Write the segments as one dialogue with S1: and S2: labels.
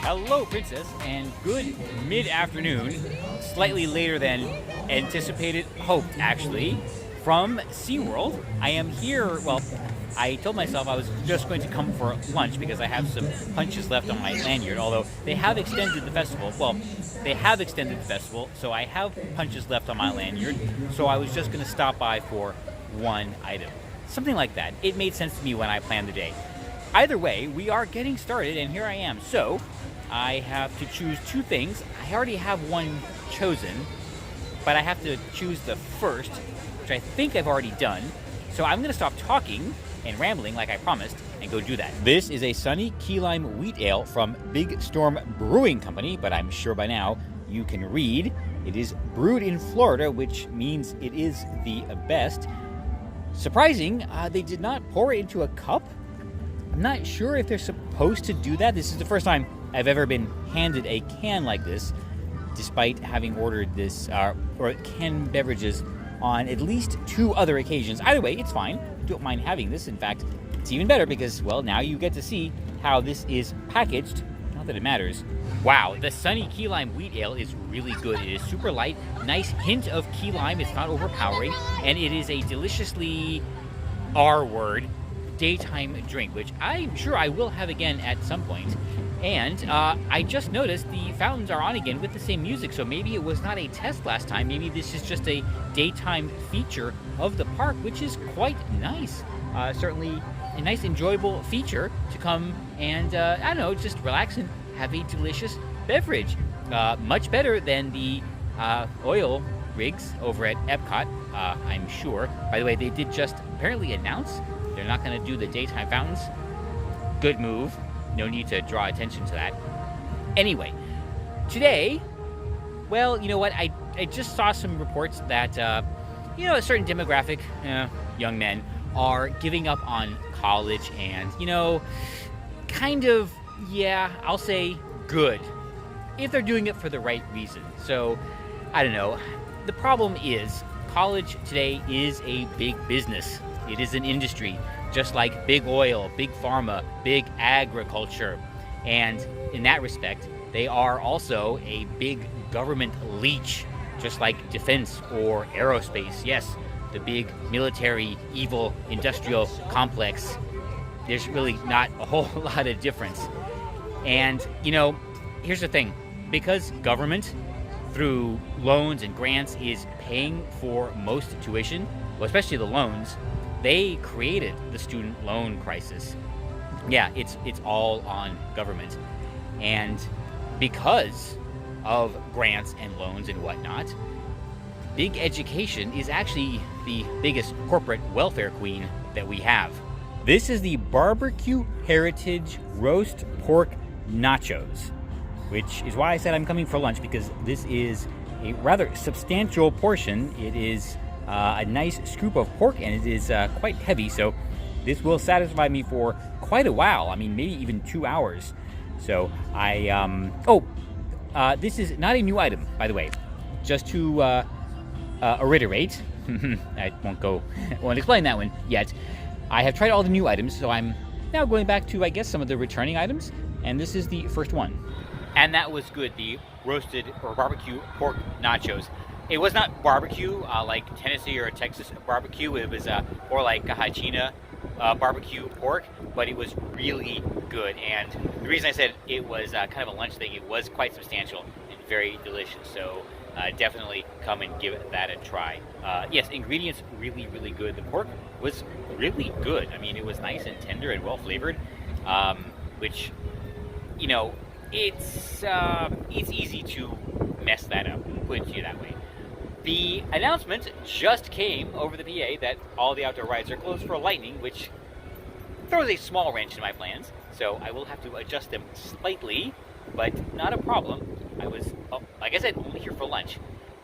S1: Hello, Princess, and good mid-afternoon, slightly later than anticipated, hoped actually, from SeaWorld. I am here, well, I told myself I was just going to come for lunch because I have some punches left on my lanyard, although they have extended the festival. Well, they have extended the festival, so I have punches left on my lanyard, so I was just going to stop by for one item. Something like that. It made sense to me when I planned the day. Either way, we are getting started, and here I am. So, I have to choose two things. I already have one chosen, but I have to choose the first, which I think I've already done. So I'm going to stop talking and rambling like I promised and go do that. This is a sunny key lime wheat ale from Big Storm Brewing Company, but I'm sure by now you can read. It is brewed in Florida, which means it is the best. Surprising, they did not pour it into a cup. I'm not sure if they're supposed to do that. This is the first time I've ever been handed a can like this, despite having ordered this, or canned beverages on at least two other occasions. Either way, it's fine. I don't mind having this. In fact, it's even better because, well, now you get to see how this is packaged. Not that it matters. Wow, the Sunny Key Lime Wheat Ale is really good. It is super light, nice hint of key lime. It's not overpowering, and it is a deliciously R-word daytime drink, which I'm sure I will have again at some point. And I just noticed the fountains are on again with the same music, so maybe it was not a test last time. Maybe this is just a daytime feature of the park, which is quite nice. Certainly a nice, enjoyable feature to come and, I don't know, just relax and have a delicious beverage. Much better than the oil rigs over at Epcot, I'm sure. By the way, they did just apparently announce they're not going to do the daytime fountains. Good move. No need to draw attention to that. Anyway, today, well, you know what? I just saw some reports that, a certain demographic, young men, are giving up on college and, kind of, yeah, I'll say good, if they're doing it for the right reason. So, I don't know. The problem is, college today is a big business. It is an industry, just like big oil, big pharma, big agriculture. And in that respect, they are also a big government leech, just like defense or aerospace. Yes, the big military, evil, industrial complex. There's really not a whole lot of difference. And, here's the thing. Because government, through loans and grants, is paying for most tuition, well, especially the loans, they created the student loan crisis. Yeah, it's all on government. And because of grants and loans and whatnot, big education is actually the biggest corporate welfare queen that we have. This is the Barbecue Heritage Roast Pork Nachos, which is why I said I'm coming for lunch, because this is a rather substantial portion. It is a nice scoop of pork, and it is quite heavy, so this will satisfy me for quite a while. I mean, maybe even 2 hours. So this is not a new item, by the way. Just to reiterate, I won't explain that one yet. I have tried all the new items, so I'm now going back to, I guess, some of the returning items, and this is the first one. And that was good, the roasted or barbecue pork nachos. It was not barbecue like Tennessee or Texas barbecue. It was more like Kahachina barbecue pork, but it was really good. And the reason I said it was kind of a lunch thing, it was quite substantial and very delicious. So definitely come and give that a try. Yes, ingredients really, really good. The pork was really good. I mean, it was nice and tender and well flavored, which, it's easy to mess that up, put it to you that way. The announcement just came over the PA that all the outdoor rides are closed for lightning, which throws a small wrench in my plans, so I will have to adjust them slightly, but not a problem. I was, like I said, only here for lunch.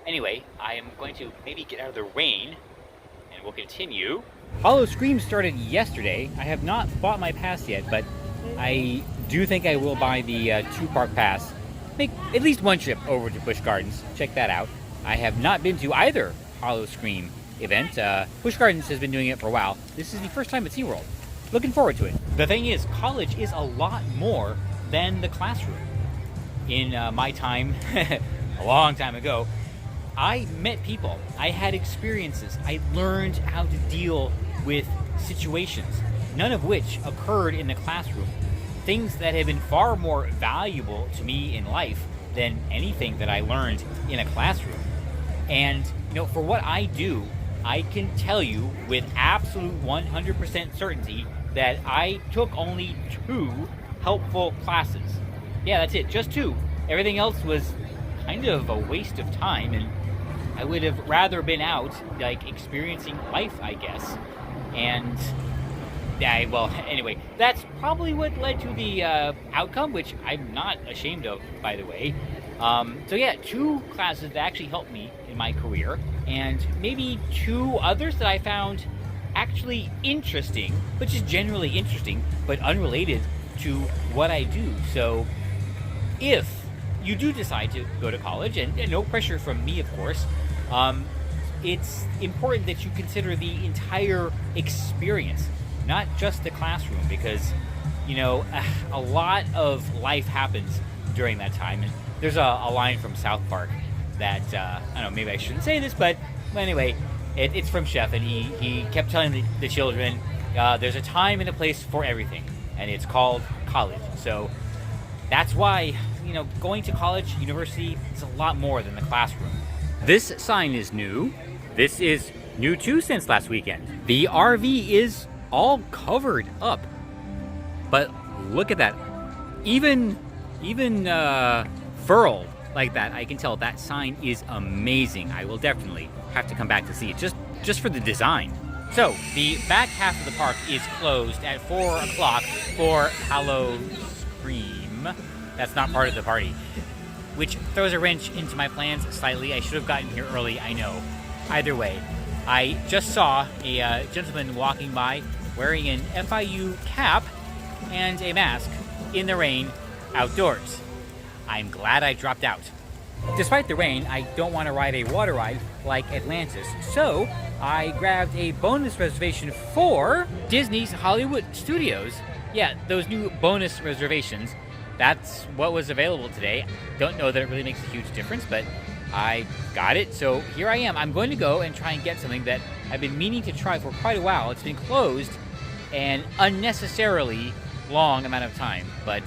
S1: Anyway, I am going to maybe get out of the rain, and we'll continue. Hollow Scream started yesterday. I have not bought my pass yet, but I do think I will buy the 2-park pass. Make at least one trip over to Busch Gardens. Check that out. I have not been to either Hollow Scream event. Busch Gardens has been doing it for a while. This is the first time at SeaWorld. Looking forward to it. The thing is, college is a lot more than the classroom. in my time, a long time ago, I met people. I had experiences. I learned how to deal with situations, none of which occurred in the classroom. Things that have been far more valuable to me in life than anything that I learned in a classroom. And, for what I do, I can tell you with absolute 100% certainty that I took only 2 helpful classes. Yeah, that's it, just 2. Everything else was kind of a waste of time, and I would have rather been out, experiencing life, I guess. And, anyway, that's probably what led to the outcome, which I'm not ashamed of, by the way. 2 classes that actually helped me in my career, and maybe 2 others that I found actually interesting, but just generally interesting, but unrelated to what I do. So if you do decide to go to college, and no pressure from me, of course, it's important that you consider the entire experience, not just the classroom, because, a lot of life happens during that time. And there's a line from South Park that, I don't know, maybe I shouldn't say this, but anyway, it's from Chef, and he kept telling the children, there's a time and a place for everything, and it's called college. So that's why, going to college, university, is a lot more than the classroom. This sign is new. This is new too since last weekend. The RV is all covered up. But look at that. Even furled like that, I can tell that sign is amazing. I will definitely have to come back to see it, just for the design. So, the back half of the park is closed at 4 o'clock for Halloween. That's not part of the party, which throws a wrench into my plans slightly. I should have gotten here early, I know. Either way, I just saw a gentleman walking by wearing an FIU cap and a mask in the rain outdoors. I'm glad I dropped out. Despite the rain, I don't want to ride a water ride like Atlantis, so I grabbed a bonus reservation for Disney's Hollywood Studios. Yeah, those new bonus reservations. That's what was available today. Don't know that it really makes a huge difference, but I got it, so here I am. I'm going to go and try and get something that I've been meaning to try for quite a while. It's been closed an unnecessarily long amount of time, but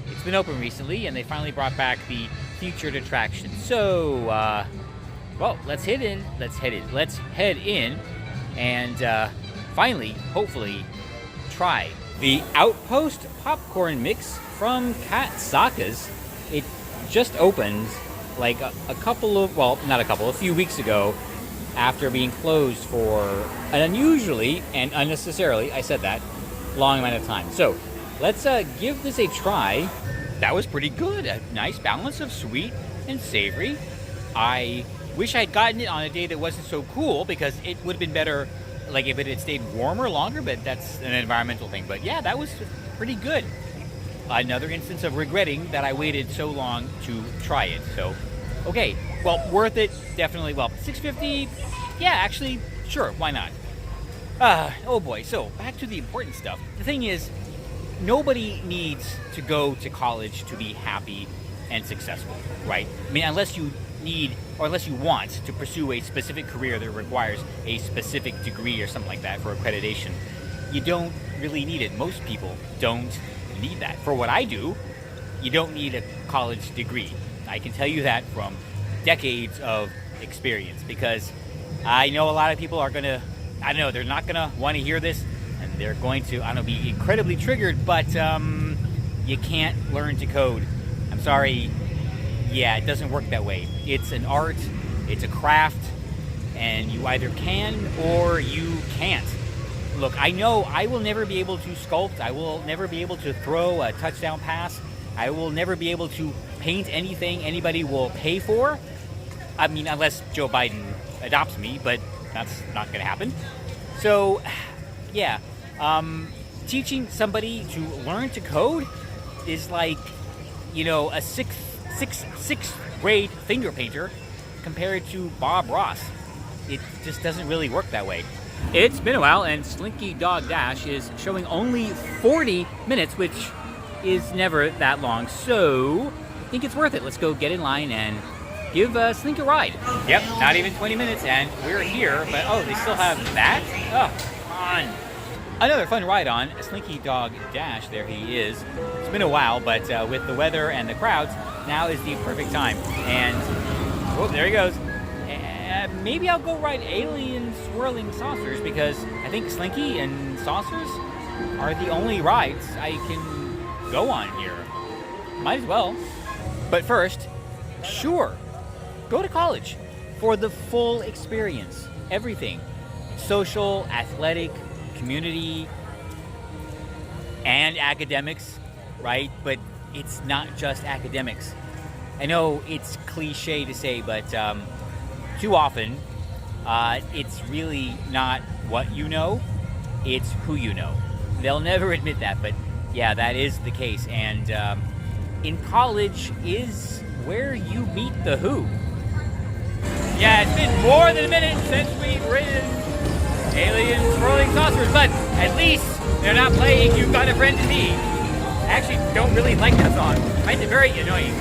S1: it's been open recently, and they finally brought back the featured attraction. So, well, let's head in. Let's head in and finally, hopefully, try the Outpost popcorn mix from Kat Saka's. It just opened like a few weeks ago after being closed for an unusually and unnecessarily, I said that, long amount of time. So let's give this a try. That was pretty good. A nice balance of sweet and savory. I wish I'd gotten it on a day that wasn't so cool, because it would have been better like if it had stayed warmer longer, but that's an environmental thing. But yeah, that was pretty good. Another instance of regretting that I waited so long to try it. So, okay, well, worth it, definitely. Well, $6.50, yeah, actually, sure, why not? Oh boy, so back to the important stuff. The thing is, nobody needs to go to college to be happy and successful, right? I mean, unless you need, or unless you want to pursue a specific career that requires a specific degree or something like that for accreditation, you don't really need it. Most people don't need that. For what I do, you don't need a college degree. I can tell you that from decades of experience, because I know a lot of people are going to, I don't know, they're not going to want to hear this, and they're going to, I don't know, be incredibly triggered, but you can't learn to code. I'm sorry. Yeah, it doesn't work that way. It's an art, it's a craft, and you either can or you can't. Look, I know I will never be able to sculpt. I will never be able to throw a touchdown pass. I will never be able to paint anything anybody will pay for. I mean, unless Joe Biden adopts me, but that's not going to happen. So, yeah, teaching somebody to learn to code is like, you know, a sixth grade finger painter compared to Bob Ross. It just doesn't really work that way. It's been a while, and Slinky Dog Dash is showing only 40 minutes, which is never that long. So think it's worth it. Let's go get in line and give Slink a ride. Yep, not even 20 minutes and we're here, but oh, they still have that? Oh, come on. Another fun ride on Slinky Dog Dash. There he is. It's been a while, but with the weather and the crowds, now is the perfect time. And, oh, there he goes. Maybe I'll go ride alien swirling saucers because I think Slinky and saucers are the only rides I can go on here. Might as well. But first, sure, go to college for the full experience. Everything. Social, athletic, community, and academics, right? But it's not just academics. I know it's cliche to say, but too often, it's really not what you know, it's who you know. They'll never admit that, but yeah, that is the case. And in college is where you meet the who. Yeah, it's been more than a minute since we've ridden alien swirling saucers, but at least they're not playing You've Got a Friend in Me. I actually don't really like that song. I find it very annoying.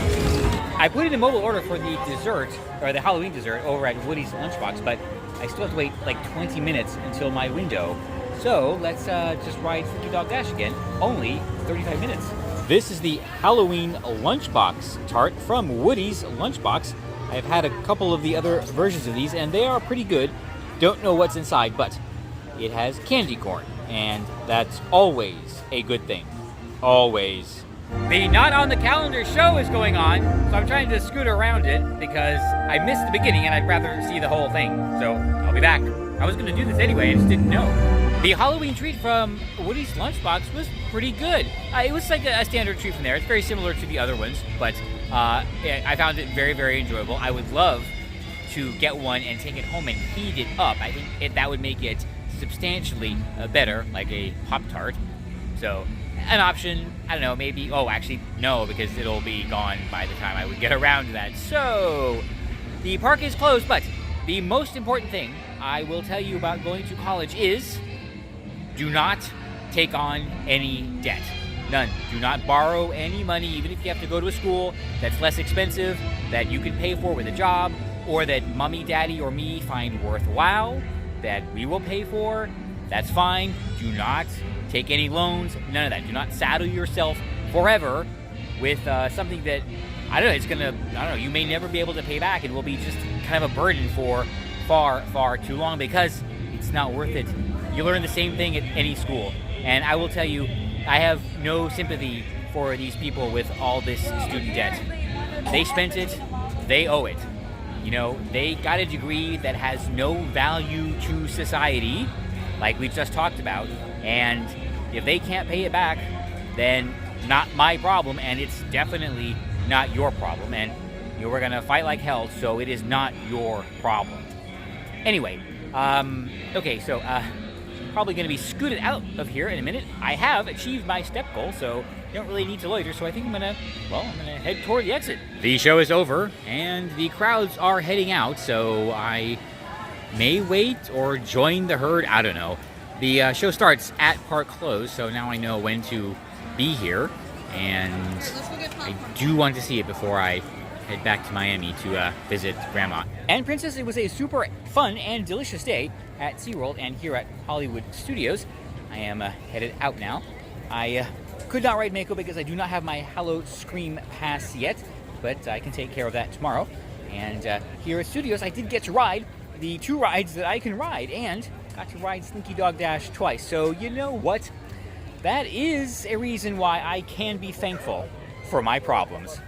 S1: I put in a mobile order for the dessert, or the Halloween dessert, over at Woody's Lunchbox, but I still have to wait like 20 minutes until my window. So let's just ride Slinky Dog Dash again, only 35 minutes. This is the Halloween Lunchbox tart from Woody's Lunchbox. I've had a couple of the other versions of these, and they are pretty good. Don't know what's inside, but it has candy corn, and that's always a good thing. Always. The Not on the Calendar show is going on, so I'm trying to scoot around it because I missed the beginning and I'd rather see the whole thing. So I'll be back. I was going to do this anyway, I just didn't know. The Halloween treat from Woody's Lunchbox was pretty good. It was like a standard treat from there. It's very similar to the other ones, but I found it very, very enjoyable. I would love to get one and take it home and heat it up. I think that would make it substantially better, like a Pop-Tart. So an option, I don't know, maybe, oh, actually, no, because it'll be gone by the time I would get around to that. So, the park is closed, but the most important thing I will tell you about going to college is do not take on any debt. None. Do not borrow any money, even if you have to go to a school that's less expensive, that you can pay for with a job, or that mommy, daddy, or me find worthwhile, that we will pay for. That's fine. Do not take any loans, none of that. Do not saddle yourself forever with something that, I don't know, it's gonna, I don't know, you may never be able to pay back and will be just kind of a burden for far, far too long because it's not worth it. You learn the same thing at any school. And I will tell you, I have no sympathy for these people with all this student debt. They spent it, they owe it. You know, they got a degree that has no value to society, like we just talked about, and if they can't pay it back, then not my problem, and it's definitely not your problem, and you know, we're gonna fight like hell, so it is not your problem. Anyway, okay, so probably gonna be scooted out of here in a minute. I have achieved my step goal, so I don't really need to loiter, so I think I'm gonna head toward the exit. The show is over, and the crowds are heading out, so I may wait or join the herd, I don't know. The show starts at park close, so now I know when to be here, and I do want to see it before I head back to Miami to visit Grandma. And Princess, it was a super fun and delicious day at SeaWorld and here at Hollywood Studios. I am headed out now. I could not ride Mako because I do not have my Hallow Scream Pass yet, but I can take care of that tomorrow. And here at Studios, I did get to ride the 2 rides that I can ride, and got to ride Slinky Dog Dash twice. So you know what? That is a reason why I can be thankful for my problems.